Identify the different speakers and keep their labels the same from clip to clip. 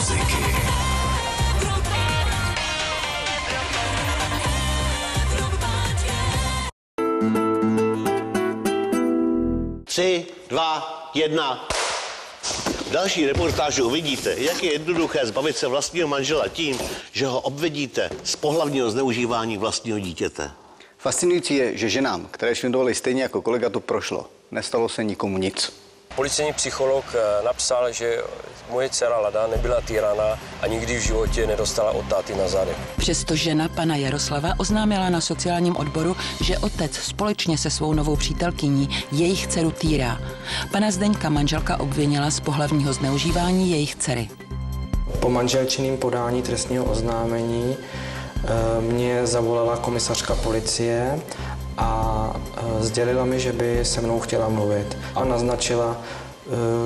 Speaker 1: muziky.
Speaker 2: Tři, dva, jedna. V další reportáži uvidíte, jak je jednoduché zbavit se vlastního manžela tím, že ho obviníte z pohlavního zneužívání vlastního dítěte.
Speaker 3: Fascinující je, že ženám, které švindlovaly stejně jako kolega, to prošlo. Nestalo se nikomu nic.
Speaker 4: Policejní psycholog napsal, že moje dcera Lada nebyla týraná a nikdy v životě nedostala od táty na zádech.
Speaker 5: Přesto žena pana Jaroslava oznámila na sociálním odboru, že otec společně se svou novou přítelkyní jejich dceru týrá. Pana Zdeňka manželka obvinila z pohlavního zneužívání jejich dcery.
Speaker 6: Po manželčiném podání trestního oznámení mě zavolala komisařka policie a sdělila mi, že by se mnou chtěla mluvit. A naznačila,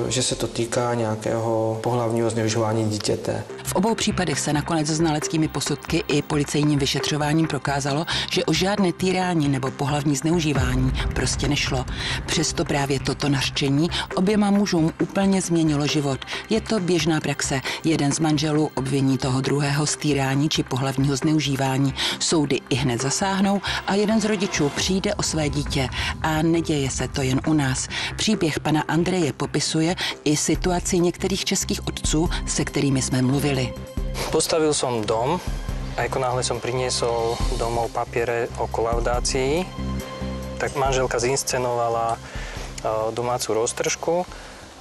Speaker 6: že se to týká nějakého pohlavního zneužívání dítěte.
Speaker 5: V obou případech se nakonec znaleckými posudky i policejním vyšetřováním prokázalo, že o žádné týrání nebo pohlavní zneužívání prostě nešlo. Přesto právě toto nařčení oběma mužům úplně změnilo život. Je to běžná praxe. Jeden z manželů obviní toho druhého z týrání či pohlavního zneužívání. Soudy ihned zasáhnou a jeden z rodičů přijde o své dítě. A neděje se to jen u nás. Příběh pana Andreje popisuje i situaci některých českých otců, se kterými jsme mluvili.
Speaker 6: Postavil som dom a ako náhle som priniesol domov papiere o kolaudácii, tak manželka zinscenovala domácu roztržku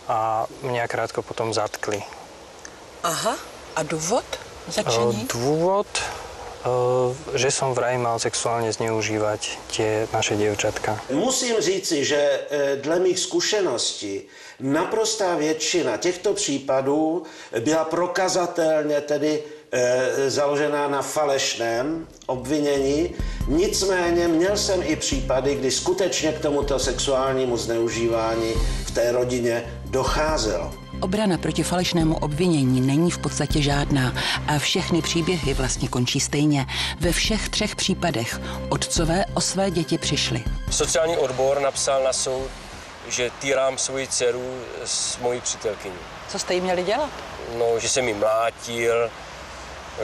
Speaker 6: a mňa krátko potom zatkli.
Speaker 5: Aha, a důvod zatčení?
Speaker 6: Dôvod, že som vraj mal sexuálne zneužívať tie naše dievčatka.
Speaker 2: Musím říci, že dle mých zkušeností naprostá většina těchto případů byla prokazatelně tedy založená na falešném obvinění. Nicméně měl jsem i případy, kdy skutečně k tomuto sexuálnímu zneužívání v té rodině docházelo.
Speaker 5: Obrana proti falešnému obvinění není v podstatě žádná a všechny příběhy vlastně končí stejně. Ve všech třech případech otcové o své děti přišli.
Speaker 4: Sociální odbor napsal na soud, že týrám svoji dceru s mojí přítelkyní.
Speaker 5: Co jste jí měli dělat?
Speaker 4: No, že jsem jí mlátil,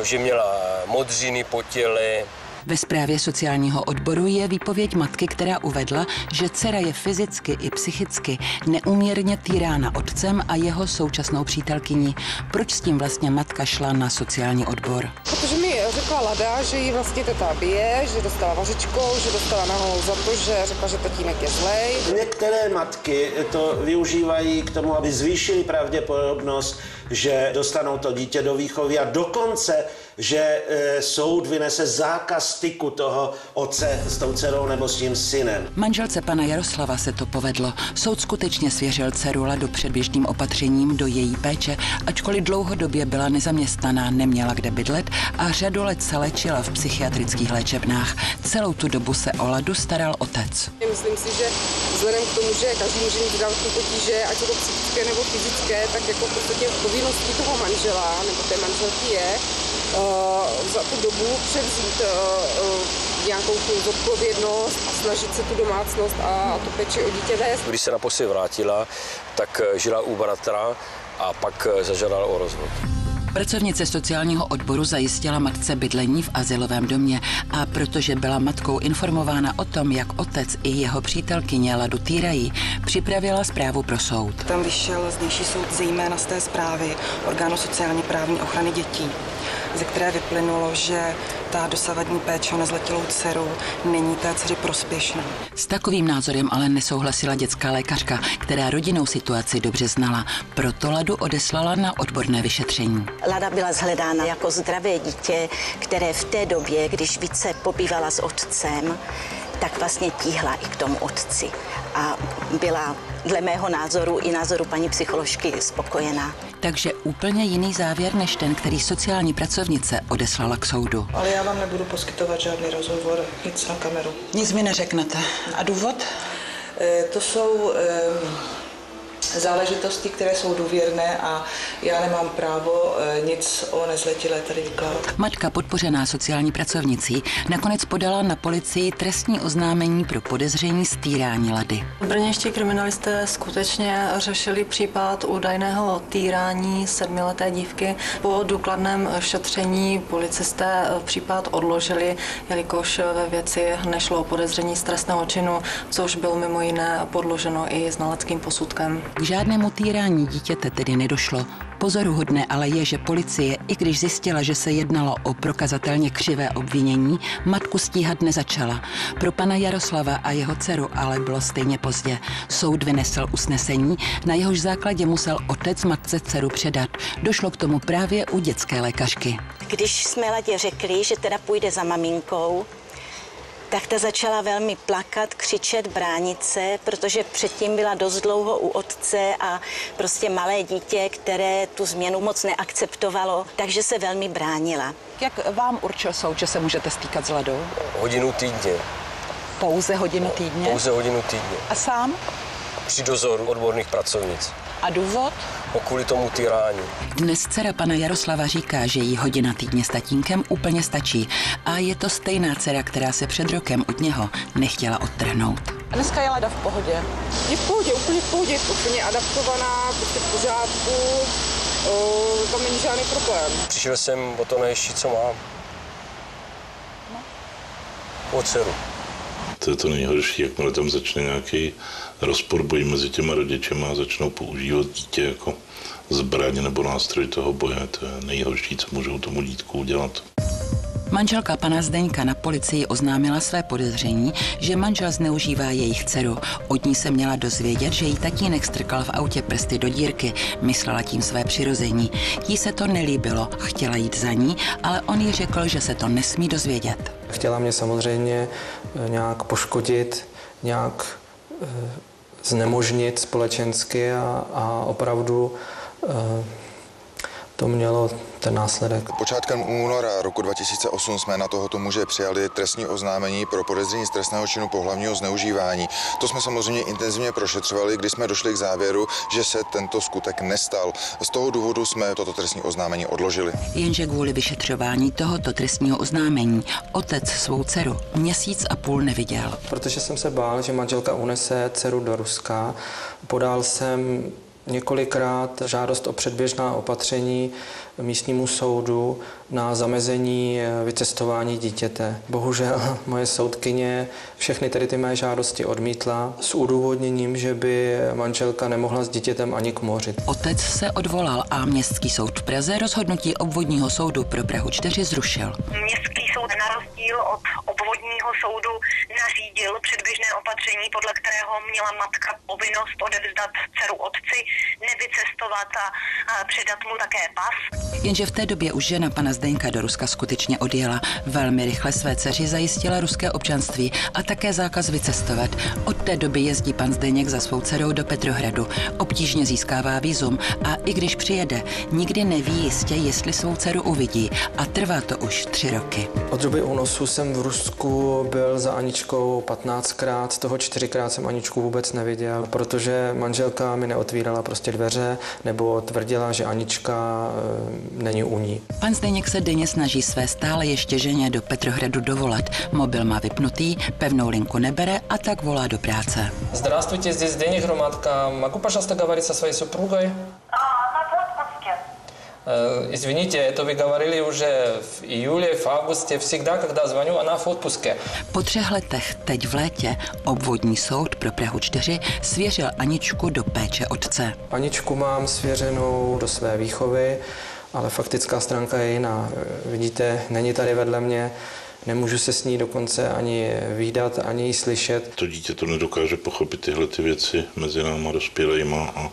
Speaker 4: že měla modřiny po těle.
Speaker 5: Ve zprávě sociálního odboru je výpověď matky, která uvedla, že dcera je fyzicky i psychicky neúměrně týrána otcem a jeho současnou přítelkyní. Proč s tím vlastně matka šla na sociální odbor?
Speaker 7: Protože mi řekla Lada, že jí vlastně teta bije, že dostala vařičkou, že dostala na hlavu za to, že řekla, že tatínek je zlej.
Speaker 2: Některé matky to využívají k tomu, aby zvýšili pravděpodobnost, že dostanou to dítě do výchovy a dokonce, že soud vynese zákaz styku toho otce s tou dcerou nebo s tím synem.
Speaker 5: Manželce pana Jaroslava se to povedlo. Soud skutečně svěřil dceru Ladu předběžným opatřením do její péče, ačkoliv dlouhodobě byla nezaměstnaná, neměla kde bydlet a řadu let se léčila v psychiatrických léčebnách. Celou tu dobu se o Ladu staral otec.
Speaker 7: Myslím si, že vzhledem k tomu, že každý může mít zdravotní potíže, ať jsou to psychické nebo fyzické, tak jako v podstatě povinností toho manžela nebo té manželky je za tu dobu převzít nějakou tu zodpovědnost a snažit se tu domácnost a tu péči o dítě vést.
Speaker 4: Když se naposledy vrátila, tak žila u bratra a pak zažádala o rozvod.
Speaker 5: Pracovnice sociálního odboru zajistila matce bydlení v azylovém domě a protože byla matkou informována o tom, jak otec i jeho přítelkyně Ladu týrají, připravila zprávu pro soud.
Speaker 8: Tam vyšel zdejší soud zejména z té zprávy orgánu sociálně právní ochrany dětí, ze které vyplynulo, že ta dosavadní péče o nezletilou dceru není té dceři prospěšná.
Speaker 5: S takovým názorem ale nesouhlasila dětská lékařka, která rodinnou situaci dobře znala. Proto Ladu odeslala na odborné vyšetření.
Speaker 9: Lada byla shledána jako zdravé dítě, které v té době, když více pobývala s otcem, tak vlastně tíhla i k tomu otci. A byla dle mého názoru i názoru paní psycholožky spokojená.
Speaker 5: Takže úplně jiný závěr než ten, který sociální pracovnice odeslala k soudu.
Speaker 8: Ale já vám nebudu poskytovat žádný rozhovor, nic na kameru.
Speaker 5: Nic mi neřeknete. A důvod?
Speaker 8: To jsou záležitosti, které jsou důvěrné a já nemám právo nic o nezletilé tady vykládat.
Speaker 5: Matka, podpořená sociální pracovnicí, nakonec podala na policii trestní oznámení pro podezření z týrání Lady.
Speaker 8: Brněnští kriminalisté skutečně řešili případ údajného týrání 7leté dívky. Po důkladném šetření policisté případ odložili, jelikož ve věci nešlo o podezření z trestného činu, což bylo mimo jiné podloženo i znaleckým posudkem.
Speaker 5: K žádnému týrání dítěte tedy nedošlo. Pozoruhodné ale je, že policie, i když zjistila, že se jednalo o prokazatelně křivé obvinění, matku stíhat nezačala. Pro pana Jaroslava a jeho dceru ale bylo stejně pozdě. Soud vynesl usnesení, na jehož základě musel otec matce dceru předat. Došlo k tomu právě u dětské lékařky.
Speaker 9: Když jsme Ladě řekli, že teda půjde za maminkou, tak ta začala velmi plakat, křičet, bránit se, protože předtím byla dost dlouho u otce a prostě malé dítě, které tu změnu moc neakceptovalo, takže se velmi bránila.
Speaker 5: Jak vám určil soud, že se můžete stýkat s Ladou?
Speaker 4: Hodinu týdně.
Speaker 5: Pouze hodinu týdně?
Speaker 4: Pouze hodinu týdně.
Speaker 5: A sám?
Speaker 4: Při dozoru odborných pracovnic.
Speaker 5: A důvod?
Speaker 4: Kvůli tomu týrání.
Speaker 5: Dnes dcera pana Jaroslava říká, že jí hodina týdně s tatínkem úplně stačí. A je to stejná dcera, která se před rokem od něho nechtěla odtrhnout.
Speaker 8: A dneska je Lada v pohodě?
Speaker 7: Je v pohodě, úplně adaptovaná, prostě v pořádku, tam není žádný problém.
Speaker 4: Přišel jsem o to nejší, co mám. O dceru.
Speaker 1: To je to nejhorší, jakmile tam začne nějaký rozpor, boj mezi těma rodičema a začnou používat dítě jako zbraň nebo nástroj toho boje. To je nejhorší, co můžou tomu dítku udělat.
Speaker 5: Manželka pana Zdeňka na policii oznámila své podezření, že manžel zneužívá jejich dceru. Od ní se měla dozvědět, že jí tatínek strkal v autě prsty do dírky, myslela tím své přirození. Jí se to nelíbilo, chtěla jít za ní, ale on jí řekl, že se to nesmí dozvědět.
Speaker 6: Chtěla mě samozřejmě nějak poškodit, nějak znemožnit společensky a opravdu to mělo ten následek.
Speaker 10: Počátkem února roku 2008 jsme na tohoto muže přijali trestní oznámení pro podezření z trestného činu pohlavního zneužívání. To jsme samozřejmě intenzivně prošetřovali, když jsme došli k závěru, že se tento skutek nestal. Z toho důvodu jsme toto trestní oznámení odložili.
Speaker 5: Jenže kvůli vyšetřování tohoto trestního oznámení otec svou dceru měsíc a půl neviděl.
Speaker 6: Protože jsem se bál, že manželka unese dceru do Ruska, podal jsem několikrát žádost o předběžná opatření místnímu soudu na zamezení vycestování dítěte. Bohužel moje soudkyně všechny tedy ty mé žádosti odmítla s udůvodněním, že by manželka nemohla s dítětem ani k moři.
Speaker 5: Otec se odvolal a Městský soud v Praze rozhodnutí obvodního soudu pro Prahu 4 zrušil.
Speaker 11: Městský soud na rozdíl od obvodního soudu nařídil předběžné opatření, podle kterého měla matka povinnost odevzdat dceru otci, nevycestovat a předat mu také pas.
Speaker 5: Jenže v té době už žena pana Zdeňka do Ruska skutečně odjela. Velmi rychle své dceři zajistila ruské občanství a také zákaz vycestovat. Od té doby jezdí pan Zdeněk za svou dcerou do Petrohradu. Obtížně získává vízum a i když přijede, nikdy neví jistě, jestli svou dceru uvidí. A trvá to už 3 roky.
Speaker 6: Od doby únosu jsem v Rusku byl za Aničkou 15krát, z toho 4krát jsem Aničku vůbec neviděl, protože manželka mi neotvírala prostě dveře nebo tvrdila, že Anička není u ní.
Speaker 5: Pan Zdeněk se denně snaží své stále ještě ženě do Petrohradu dovolat. Mobil má vypnutý, pevnou linku nebere a tak volá do práce.
Speaker 12: Здравствуйте, здесь Зdeněk Hromadka. Могу, пожалуйста, говорить со своей супругой? Извините, это вы говорили уже в июле, в августе. Всегда, когда звоню, она в отпуске.
Speaker 5: Po 3 letech, teď v létě, obvodní soud pro Prahu 4 svěřil Aničku do péče otce.
Speaker 6: Aničku mám svěřenou do své výchovy, ale faktická stránka je jiná. Vidíte, není tady vedle mě, nemůžu se s ní dokonce ani vídat, ani ji slyšet.
Speaker 1: To dítě to nedokáže pochopit tyhle ty věci mezi náma dospělejma a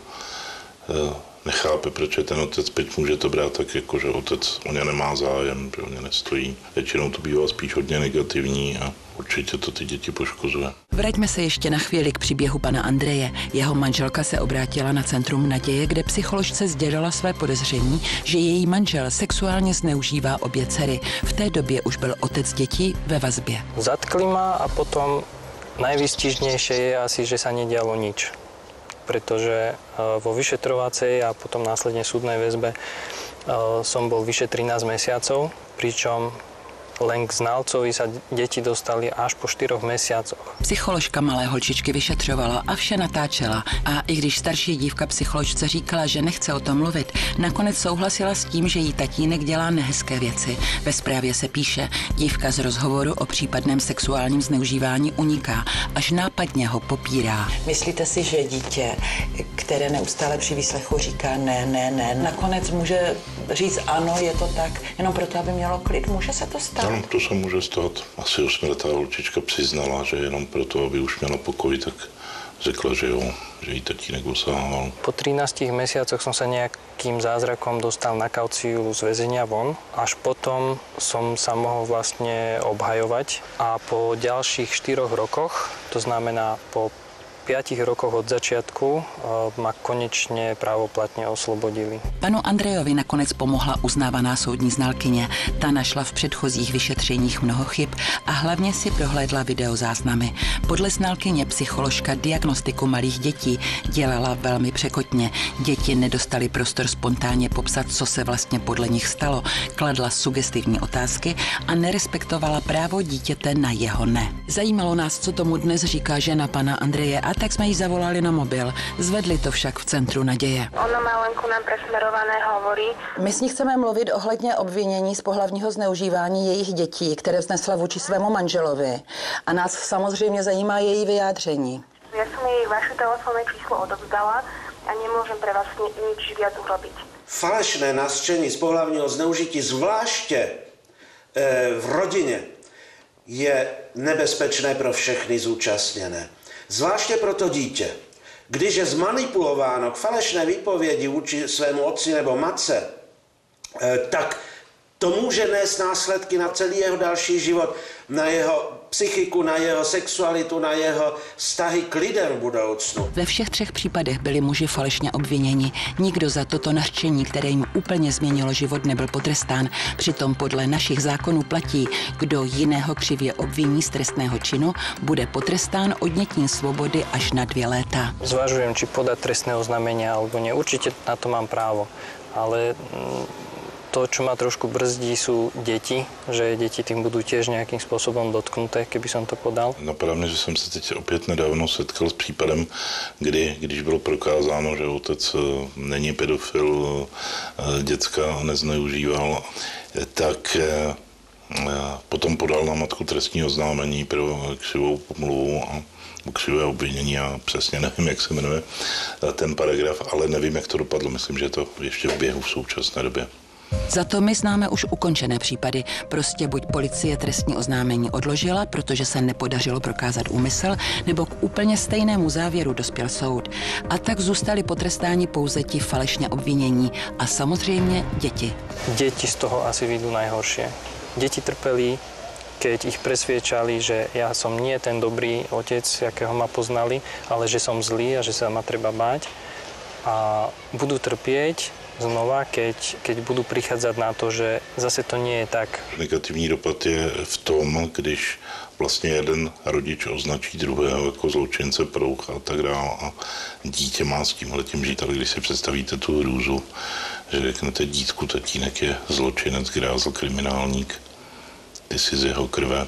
Speaker 1: nechápe, proč je ten otec, teď může to brát tak, jako že otec o ně nemá zájem, že o ně nestojí. Většinou to bývá spíš hodně negativní a určitě to ty děti poškozuje.
Speaker 5: Vraťme se ještě na chvíli k příběhu pana Andreje. Jeho manželka se obrátila na Centrum naděje, kde psycholožce sdělila své podezření, že její manžel sexuálně zneužívá obě dcery. V té době už byl otec dětí ve vazbě.
Speaker 12: Zatkli ma a potom najvýstižnejšie je asi, že sa nedialo nič.
Speaker 6: pretože vo vyšetrovacej a potom následne súdnej väzbe som bol vyše 13 mesiacov, pričom len k znalcovi sa děti dostali až po 4 mesiacoch.
Speaker 5: Psycholožka malé holčičky vyšetřovala a vše natáčela. A i když starší dívka psycholožce říkala, že nechce o tom mluvit, nakonec souhlasila s tím, že jí tatínek dělá nehezké věci. Ve zprávě se píše, dívka z rozhovoru o případném sexuálním zneužívání uniká, až nápadně ho popírá.
Speaker 13: Myslíte si, že dítě, které neustále při výslechu říká ne, nakonec může říct ano, je to tak, jenom proto, aby mělo klid, může se to stát?
Speaker 1: Ano, to se může stát. Asi 8letá holčička přiznala, že jenom proto, aby už měla pokoj, tak řekla, že jo, že jí tatínek osahával.
Speaker 6: Po 13 mesiacoch som sa nejakým zázrakom dostal na kauciu z väzenia von. Až potom som sa mohol vlastne obhajovať a po ďalších 4 rokoch, to znamená po 5 rokoch od začiatku ma konečně právoplatně oslobodili.
Speaker 5: Panu Andrejovi nakonec pomohla uznávaná soudní znalkyně. Ta našla v předchozích vyšetřeních mnoho chyb a hlavně si prohlédla videozáznamy. Podle znalkyně psycholožka diagnostiku malých dětí dělala velmi překotně. Děti nedostaly prostor spontánně popsat, co se vlastně podle nich stalo, kladla sugestivní otázky a nerespektovala právo dítěte na jeho ne. Zajímalo nás, co tomu dnes říká žena pana Andreje, a tak jsme jí zavolali na mobil. Zvedli to však v Centru naděje.
Speaker 14: Ona má len ku nám presmerované hovory.
Speaker 13: My s ní chceme mluvit ohledně obvinění z pohlavního zneužívání jejich dětí, které vznesla vůči svému manželovi. A nás samozřejmě zajímá její vyjádření.
Speaker 14: Ja som jej vaše telefónne číslo odovzdala a nemôžem pre vás nič viac urobiť.
Speaker 2: Falešné nařčení z pohlavního zneužití, zvláště v rodině, je nebezpečné pro všechny zúčastněné. Zvláště pro to dítě. Když je zmanipulováno k falešné výpovědi vůči svému otci nebo matce, tak to může nést následky na celý jeho další život, na jeho psychiku, na jeho sexualitu, na jeho vztahy k lidem v budoucnu.
Speaker 5: Ve všech 3 případech byli muži falešně obviněni. Nikdo za toto nařčení, které jim úplně změnilo život, nebyl potrestán. Přitom podle našich zákonů platí, kdo jiného křivě obviní z trestného činu, bude potrestán odnětím svobody až na 2 léta.
Speaker 6: Zvažujem, či podat trestné oznámenie alebo nie. Určite na to mám právo, ale to, čo ma trošku brzdí, sú deti, že děti tím budou těž nějakým způsobem dotknuté, keby som to podal.
Speaker 1: Napadá mě, že jsem se teď opět nedávno setkal s případem, když bylo prokázáno, že otec není pedofil, děcka nezneužíval, tak potom podal na matku trestní oznámení pro křivou pomluvu a křivé obvinění, já přesně nevím, jak se jmenuje ten paragraf, ale nevím, jak to dopadlo. Myslím, že je to ještě v běhu v současné době.
Speaker 5: Za to my známe už ukončené případy. Prostě buď policie trestní oznámení odložila, protože se nepodařilo prokázat úmysl, nebo k úplně stejnému závěru dospěl soud. A tak zůstali potrestáni pouze ti falešně obvinění a samozřejmě děti.
Speaker 6: Děti z toho asi vyjdú najhoršie. Děti trpeli, keď ich presviečali, že ja som nie ten dobrý otec, jakého ma poznali, ale že som zlý a že sa ma treba báť. A budú trpieť znova, keď budú prichádzať na to, že zase to nie je tak.
Speaker 1: Negativní dopad je v tom, když vlastně jeden rodič označí druhého jako zločince, proucha a tak dále a dítě má s tímhletím žít, ale když si představíte tu hrůzu, že řeknete dítku, tatínek je zločinec, grázl, kriminálník, ty jsi z jeho krve.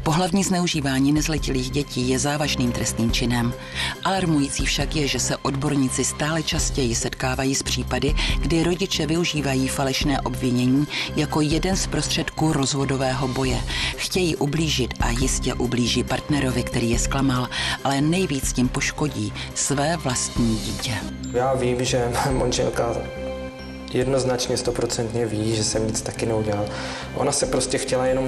Speaker 5: Pohlavní zneužívání nezletilých dětí je závažným trestným činem. Alarmující však je, že se odborníci stále častěji setkávají s případy, kdy rodiče využívají falešné obvinění jako jeden z prostředků rozvodového boje. Chtějí ublížit a jistě ublíží partnerovi, který je zklamal, ale nejvíc tím poškodí své vlastní dítě.
Speaker 6: Já vím, že manželka jednoznačně 100% ví, že jsem nic taky neudělal. Ona se prostě chtěla jenom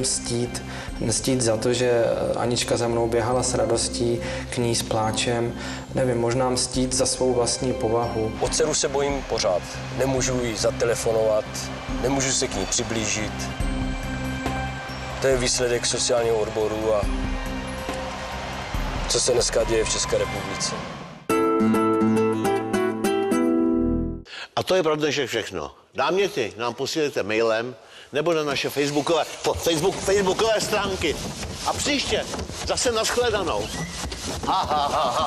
Speaker 6: mstít za to, že Anička za mnou běhala s radostí, k ní s pláčem. Nevím, možná mstít za svou vlastní povahu.
Speaker 4: O dceru se bojím pořád. Nemůžu jí zatelefonovat, nemůžu se k ní přiblížit. To je výsledek sociálního odboru a co se dneska děje v České republice.
Speaker 15: A to je pravda, že všechno. Náměty nám posílejte mailem nebo na naše facebookové stránky. A příště zase nashledanou. Ha, ha, ha, ha.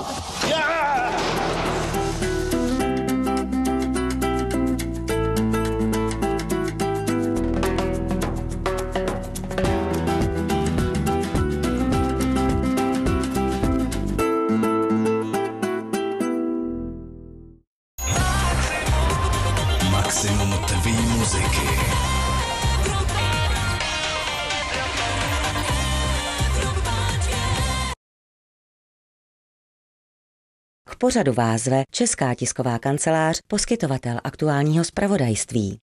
Speaker 15: Já!
Speaker 16: Maximum tvý muziky.
Speaker 17: K pořadu vás zve Česká tisková kancelář, poskytovatel aktuálního zpravodajství.